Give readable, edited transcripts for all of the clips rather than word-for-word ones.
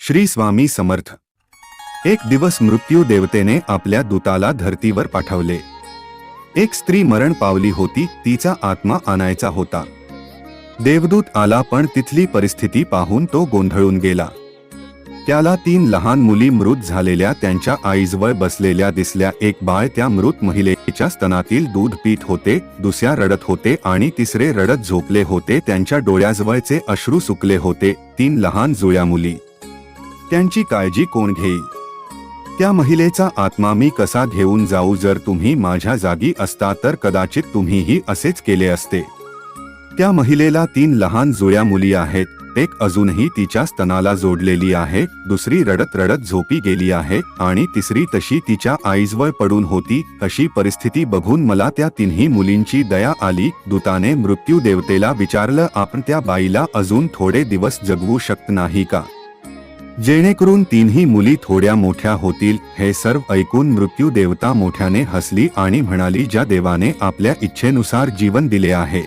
श्री स्वामी समर्थ। एक दिवस मृत्यू देवतेने आपल्या दूताला धरतीवर पाठवले। एक स्त्री मरण पावली होती, तिचा आत्मा आणायचा होता। देवदूत आला, पण तिथली परिस्थिती पाहून तो गोंधळून गेला। त्याला 3 लहान मुली मृत झालेल्या त्यांच्या आईजवळ बसलेल्या दिसल्या। एक बाळ त्या मृत महिलेच्या स्तनातील दूध पीत होते, दुसऱ्या रडत होते आणि तिसरे रडत झोपले होते। त्यांच्या डोळ्याजवळचे अश्रू सुकले होते। 3 लहान जुळ्या मुली, त्यांची काळजी कोण घेईल? त्या महिलेचा आत्मा मी कसा घेऊन जाऊ? जर तुम्ही माझ्या जागी असता तर कदाचित तुम्हीही असेच केले असते। त्या महिलेला 3 लहान जुळ्या मुली आहेत, एक अजूनही तिच्या स्तनाला जोडलेली आहे, दुसरी रडत रडत झोपी गेली आहे आणि तिसरी तशी तिच्या आईजवळ पडून होती। अशी परिस्थिती बघून मला त्या 3ही मुलींची दया आली। दूताने मृत्यू देवतेला विचारलं, आपण त्या बाईला अजून थोडे दिवस जगवू शकत नाही का, जेणेकरून 3ही मुली थोड्या मोठ्या होतील? हे सर्व ऐकून मृत्यू देवता मोठ्याने हसली आणि म्हणाली, ज्या देवाने आपल्या इच्छेनुसार जीवन दिले आहे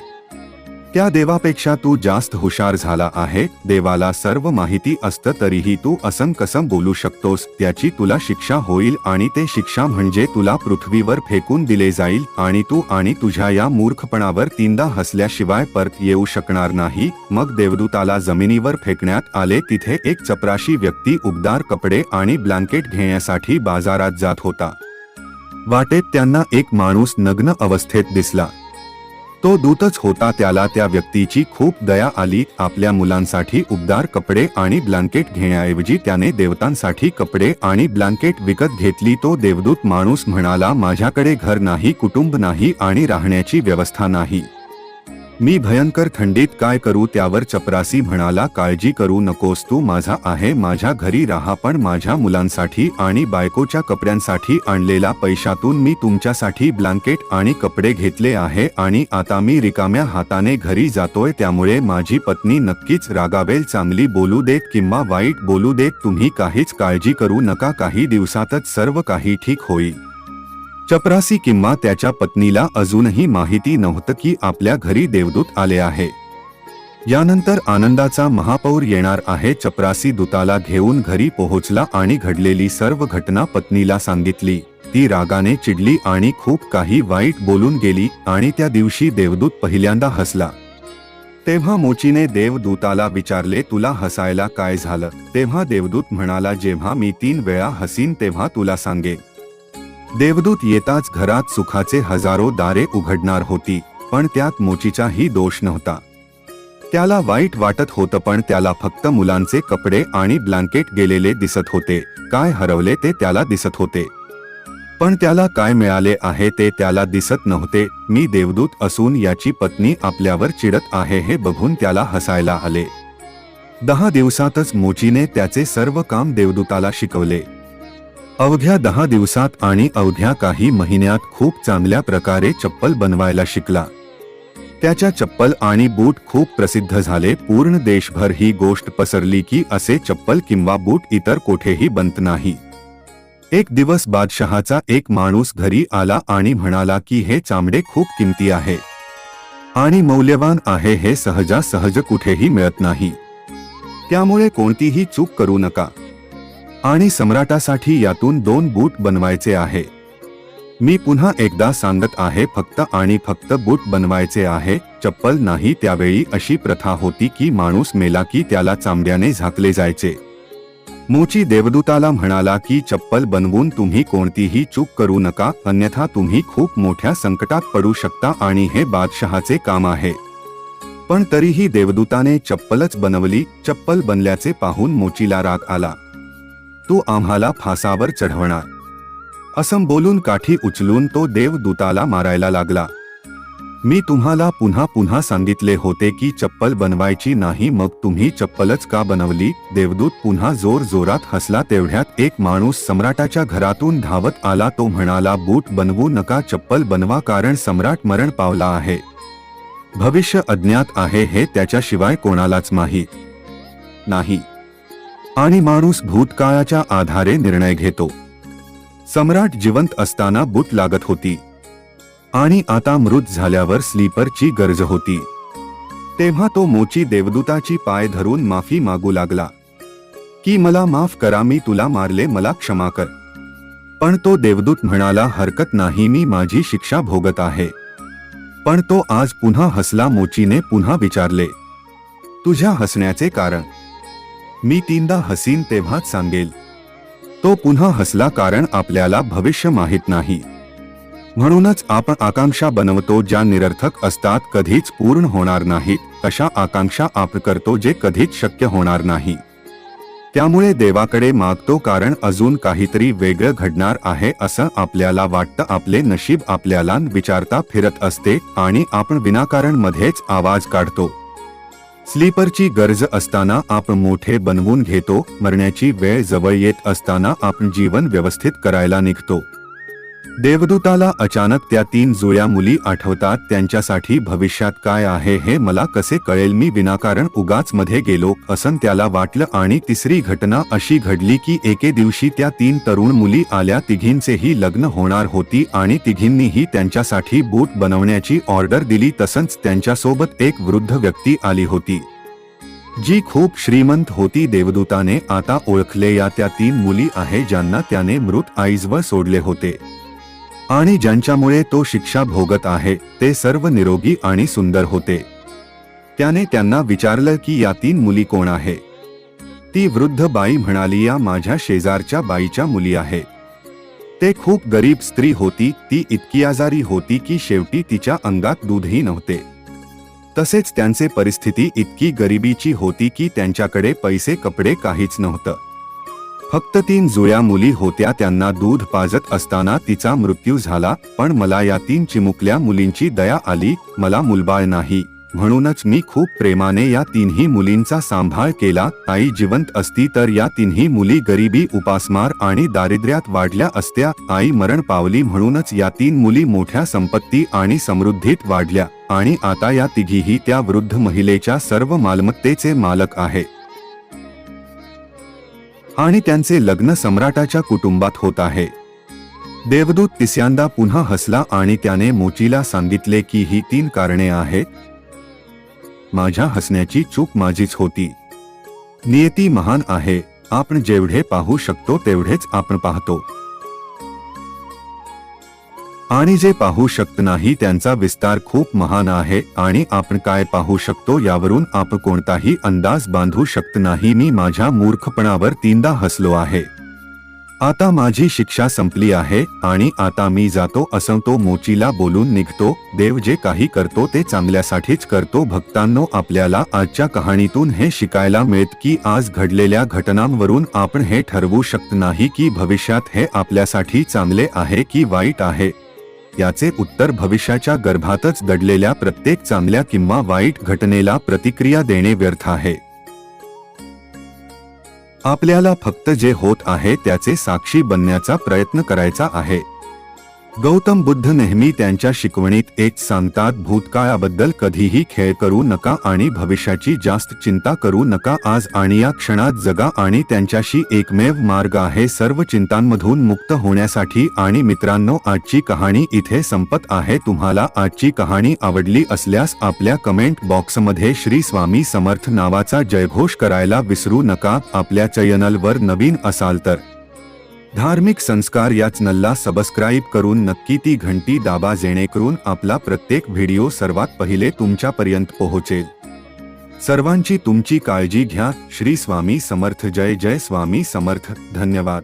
त्या देवापेक्षा तू जास्त हुशार झाला आहे। देवाला सर्व माहिती असतं तरीही तू असं कसं बोलू शकतोस? त्याची तुला शिक्षा होईल आणि ते शिक्षा म्हणजे तुला पृथ्वीवर फेकून दिले जाईल आणि तू आणि तुझ्या या मूर्खपणावर 3दा हसल्याशिवाय परत येऊ शकणार नाही। मग देवदूताला जमिनीवर फेकण्यात आले। तिथे एक चपराशी व्यक्ती उबदार कपडे आणि ब्लँकेट घेण्यासाठी बाजारात जात होता। वाटेत त्यांना एक माणूस नग्न अवस्थेत दिसला। तो दूतच होता। त्याला त्या व्यक्तीची खूप दया आली। आपल्या मुलांसाठी उबदार कपडे आणि ब्लँकेट घेण्याऐवजी त्याने देवतांसाठी कपडे आणि ब्लँकेट विकत घेतली। तो देवदूत माणूस म्हणाला, माझ्याकडे घर नाही, कुटुंब नाही आणि राहण्याची व्यवस्था नाही, मी भयंकर थंडीत काय करू? त्यावर चपरासी म्हणाला, काळजी करू नकोस, तू माझा आहे, माझ्या घरी राहा, पण माझ्या मुलांसाठी आणि बायकोच्या कपड्यांसाठी आणलेला पैशातून मी तुमच्यासाठी ब्लँकेट आणि कपडे घेतले आहे आणि आता मी रिकाम्या हाताने घरी जातोय, त्यामुळे माझी पत्नी नक्कीच रागावेल। चांगली बोलू देत किंवा वाईट बोलू देत, तुम्ही काहीच काळजी करू नका, काही दिवसातच सर्व काही ठीक होईल। चपरासी किंवा त्याच्या पत्नीला अजूनही माहिती नव्हतं की आपल्या घरी देवदूत आले आहे। यानंतर आनंदाचा महापौर येणार आहे। चपरासी दूताला घेऊन घरी पोहोचला आणि घडलेली सर्व घटना पत्नीला सांगितली। ती रागाने चिडली आणि खूप काही वाईट बोलून गेली आणि त्या दिवशी देवदूत पहिल्यांदा हसला। तेव्हा मोचीने देवदूताला विचारले, तुला हसायला काय झालं? तेव्हा देवदूत म्हणाला, जेव्हा मी 3 वेळा हसीन तेव्हा तुला सांगेन। देवदूत येताच घरात सुखाचे हजारो दारे उघडणार होती, पण त्यात मोचीचाही दोष नव्हता। त्याला वाईट वाटत होतं, पण त्याला फक्त मुलांचे कपडे आणि ब्लँकेट गेलेले दिसत होते। काय हरवले ते त्याला दिसत होते, पण त्याला काय मिळाले आहे ते त्याला दिसत नव्हते। मी देवदूत असून याची पत्नी आपल्यावर चिडत आहे हे बघून त्याला हसायला आले। 10 दिवसातच मोचीने त्याचे सर्व काम देवदूताला शिकवले। अवघ्या 10 दिवसात आणि अवघ्या काही महिन्यात खूप चांगल्या प्रकारे चप्पल बनवायला शिकला। त्याच्या चप्पल आणि बूट खूप प्रसिद्ध झाले। पूर्ण देशभर ही गोष्ट पसरली की असे चप्पल किंवा बूट इतर कोठेही बनत नाही। एक दिवस बादशहाचा एक माणूस घरी आला आणि म्हणाला की हे चामडे खूप किमती आहे आणि मौल्यवान आहे, हे सहजासहज कुठेही मिळत नाही, त्यामुळे कोणतीही चूक करू नका आणि सम्राटासाठी यातून 2 बूट बनवायचे आहे। मी पुन्हा एकदा सांगत आहे, फक्त आणि फक्त बूट बनवायचे आहे, चप्पल नाही। त्यावेळी अशी प्रथा होती की माणूस मेला की त्याला चामड्याने झाकले जायचे। मोची देवदूताला म्हणाला की चप्पल बनवून तुम्ही कोणतीही चूक करू नका, अन्यथा तुम्ही खूप मोठ्या संकटात पडू शकता आणि हे बादशहाचे काम आहे। पण तरीही देवदूताने चप्पलच बनवली। चप्पल बनल्याचे पाहून मोचीला राग आला। तू आम्हाला फासावर चढवणार, असं बोलून काठी उचलून तो देवदूताला मारायला लागला। मी तुम्हाला पुन्हा पुन्हा सांगितले होते की चप्पल बनवायची नाही, मग तुम्ही चप्पलच का बनवली? देवदूत पुन्हा जोर जोरात हसला। तेवढ्यात एक माणूस सम्राटाच्या घरातून धावत आला। तो म्हणाला, बूट बनवू नका, चप्पल बनवा, कारण सम्राट मरण पावला आहे। भविष्य अज्ञात आहे हे त्याच्याशिवाय कोणालाच माहीत नाही आणि माणूस भूतकाळाच्या आधारे निर्णय घेतो। सम्राट जिवंत असताना बूट लागत होती आणि आता मृत झाल्यावर स्लीपरची गरज होती। तेव्हा तो मोची देवदूताची पाय धरून माफी मागू लागला की मला माफ करा, मी तुला मारले, मला क्षमा कर. पण तो देवदूत म्हणाला, हरकत नाही, मी माझी शिक्षा भोगत आहे. पण तो आज पुन्हा हसला. मोचीने पुन्हा विचारले, तुझ्या हसण्याचे कारण? मी 3दा हसीन तेव्हाच सांगेल. तो पुन्हा हसला, कारण आपल्याला भविष्य माहित नाही. म्हणूनच आपण आकांक्षा बनवतो ज्या निरर्थक असतात, कधीच पूर्ण होणार नाहीत. अशा आकांक्षा आपण करतो जे कधीच शक्य होणार नाही. त्यामुळे देवाकडे मागतो, कारण अजून काहीतरी वेगळं घडणार आहे असं आपल्याला वाटतं. आपले नशीब आपल्याला विचारता फिरत असते आणि आपण विनाकारण मध्येच आवाज काढतो. स्लीपरची गरज असताना आपण मोठे बनवून घेतो. मरण्याची वेळ जवळ येत असताना आपण जीवन व्यवस्थित करायला निघतो. देवदूताला अचानक त्या 3 जुळ्या मुली आठवतात. त्यांच्यासाठी भविष्यात काय आहे हे मला कसे कळेल? मी विनाकारण उगाच मध्ये गेलो असं त्याला वाटलं. आणि तिसरी घटना अशी घडली की एके दिवशी त्या 3 तरुण मुली आल्या. तिघींचेही लग्न होणार होती आणि तिघींनीही त्यांच्यासाठी बूट बनवण्याची ऑर्डर दिली. तसंच त्यांच्यासोबत एक वृद्ध व्यक्ती आली होती जी खूप श्रीमंत होती. देवदूताने आता ओळखले, या त्या 3 मुली आहे ज्यांना त्याने मृत आईजवर सोडले होते आणि ज्यांच्यामुळे तो शिक्षा भोगत आहे. ते सर्व निरोगी आणि सुंदर होते. त्याने त्यांना विचारलं की या 3 मुली कोण आहे? ती वृद्ध बाई म्हणाली, या माझ्या शेजारच्या बाईच्या मुली आहे. ते खूप गरीब स्त्री होती. ती इतकी आजारी होती की शेवटी तिच्या अंगात दूधही नव्हते. तसेच त्यांचे परिस्थिती इतकी गरिबीची होती की त्यांच्याकडे पैसे कपडे काहीच नव्हतं. फक्त 3 जुळ्या मुली होत्या. त्यांना दूध पाजत असताना तिचा मृत्यू झाला. पण मला या 3 चिमुकल्या मुलींची दया आली. मला मुलबाळ नाही, म्हणूनच मी खूप प्रेमाने या 3ही मुलींचा सांभाळ केला. आई जिवंत असती तर या 3ही मुली गरिबी, उपासमार आणि दारिद्र्यात वाढल्या असत्या. आई मरण पावली, म्हणूनच या 3 मुली मोठ्या संपत्ती आणि समृद्धीत वाढल्या आणि आता या तिघीही त्या वृद्ध महिलेच्या सर्व मालमत्तेचे मालक आहे. आणि त्यांचे लग्न सम्राटाच्या कुटुंबात होत आहे. देवदूत तिसऱ्यांदा पुन्हा हसला आणि त्याने मोचीला सांगितले की ही 3 कारणे आहेत. माझ्या हसण्याची चूक माझीच होती. नियती महान आहे. आपण जेवढे पाहू शकतो तेवढेच आपण पाहतो आणि जे पाहू शकत नाही त्यांचा विस्तार खूप महान आहे. आणि आपण काय पाहू शकतो यावरून आपण कोणताही अंदाज बांधू शकत नाही. मी माझ्या मूर्खपणावर 3दा हसलो आहे. आता माझी शिक्षा संपली आहे आणि आता मी जातो असं तो मोचीला बोलून निघतो. देव जे काही करतो ते चांगल्यासाठीच करतो. भक्तांनो, आपल्याला आजच्या कहाणीतून हे शिकायला मिळत की आज घडलेल्या घटनांवरून आपण हे ठरवू शकत नाही की भविष्यात हे आपल्यासाठी चांगले आहे की वाईट आहे. याचे उत्तर भविष्याच्या गर्भातच दडलेल्या प्रत्येक चांगल्या किंवा वाईट घटनेला प्रतिक्रिया देणे व्यर्थ आहे. आपल्याला फक्त जे होत आहे त्याचे साक्षी बनण्याचा प्रयत्न करायचा आहे. गौतम बुद्ध नेहमी त्यांच्या शिकवणीत एक सांगतात, भूतकाळाबद्दल कधीही खेळ करू नका आणि भविष्याची जास्त चिंता करू नका. आज आणि या क्षणात जगा आणि त्यांच्याशी एकमेव मार्ग आहे सर्व चिंतांमधून मुक्त होण्यासाठी. आणि मित्रांनो, आजची कहाणी इथे संपत आहे. तुम्हाला आजची कहाणी आवडली असल्यास आपल्या कमेंट बॉक्समध्ये श्री स्वामी समर्थ नावाचा जयघोष करायला विसरू नका. आपल्या चॅनलवर नवीन असाल तर धार्मिक संस्कार या चॅनलला सबस्क्राईब करून नक्की ती घंटी दाबा, जेणेकरून आपला प्रत्येक व्हिडिओ सर्वात पहिले तुमच्यापर्यंत पोहोचेल. सर्वांची तुमची काळजी घ्या. श्री स्वामी समर्थ. जय जय स्वामी समर्थ. धन्यवाद.